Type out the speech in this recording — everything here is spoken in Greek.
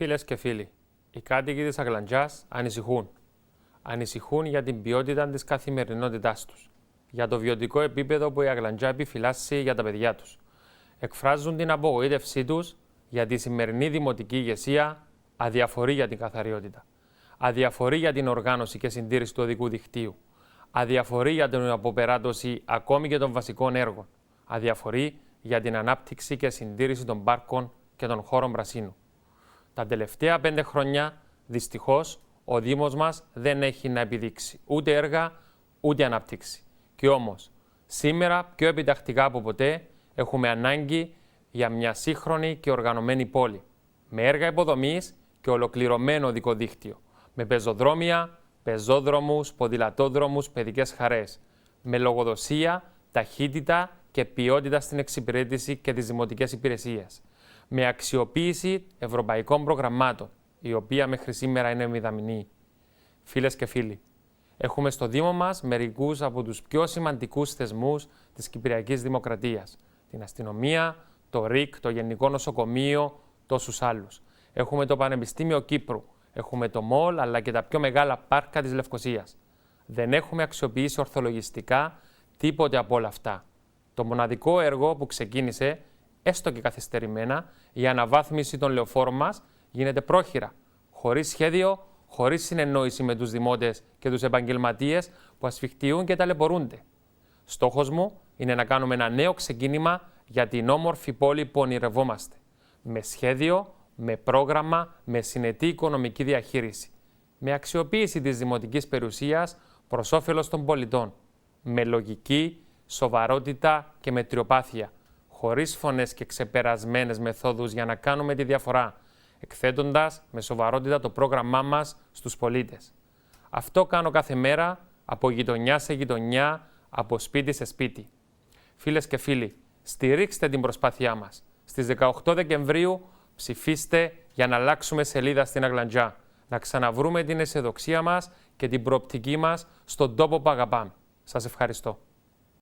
Φίλες και φίλοι, οι κάτοικοι της Αγλαντζάς ανησυχούν. Ανησυχούν για την ποιότητα της καθημερινότητάς τους, για το βιωτικό επίπεδο που η Αγλαντζά επιφυλάσσει για τα παιδιά τους. Εκφράζουν την απογοήτευσή τους γιατί η σημερινή δημοτική ηγεσία αδιαφορεί για την καθαριότητα. Αδιαφορεί για την οργάνωση και συντήρηση του οδικού δικτύου. Αδιαφορεί για την αποπεράτωση ακόμη και των βασικών έργων. Αδιαφορεί για την ανάπτυξη και συντήρηση των πάρκων και των χώρων πρασίνου. Τα τελευταία 5 χρόνια, δυστυχώς, ο Δήμος μας δεν έχει να επιδείξει ούτε έργα, ούτε ανάπτυξη. Και όμως, σήμερα, πιο επιτακτικά από ποτέ, έχουμε ανάγκη για μια σύγχρονη και οργανωμένη πόλη, με έργα υποδομής και ολοκληρωμένο οδικό δίκτυο, με πεζοδρόμια, πεζόδρομους, ποδηλατόδρομους, παιδικές χαρές, με λογοδοσία, ταχύτητα και ποιότητα στην εξυπηρέτηση και τις δημοτικές υπηρεσίες, με αξιοποίηση ευρωπαϊκών προγραμμάτων, η οποία μέχρι σήμερα είναι μηδαμινή. Φίλες και φίλοι, έχουμε στο Δήμο μας μερικούς από τους πιο σημαντικούς θεσμούς της Κυπριακής Δημοκρατίας. Την αστυνομία, το ΡΙΚ, το Γενικό Νοσοκομείο, τόσους άλλους. Έχουμε το Πανεπιστήμιο Κύπρου, έχουμε το ΜΟΛ, αλλά και τα πιο μεγάλα πάρκα της Λευκωσίας. Δεν έχουμε αξιοποιήσει ορθολογιστικά τίποτε από όλα αυτά. Το μοναδικό έργο που ξεκίνησε, έστω και καθυστερημένα, η αναβάθμιση των λεωφόρων μας γίνεται πρόχειρα, χωρίς σχέδιο, χωρίς συνεννόηση με τους δημότες και τους επαγγελματίες που ασφιχτιούν και ταλαιπωρούνται. Στόχος μου είναι να κάνουμε ένα νέο ξεκίνημα για την όμορφη πόλη που ονειρευόμαστε. Με σχέδιο, με πρόγραμμα, με συνετή οικονομική διαχείριση. Με αξιοποίηση της δημοτικής περιουσίας προς όφελος των πολιτών. Με λογική, σοβαρότητα και μετριοπάθεια. Χωρίς φωνές και ξεπερασμένες μεθόδους για να κάνουμε τη διαφορά, εκθέτοντας με σοβαρότητα το πρόγραμμά μας στους πολίτες. Αυτό κάνω κάθε μέρα, από γειτονιά σε γειτονιά, από σπίτι σε σπίτι. Φίλες και φίλοι, στηρίξτε την προσπάθειά μας. Στις 18 Δεκεμβρίου ψηφίστε για να αλλάξουμε σελίδα στην Αγλαντζά, να ξαναβρούμε την αισιοδοξία μας και την προοπτική μας στον τόπο που αγαπάμε. Σας ευχαριστώ.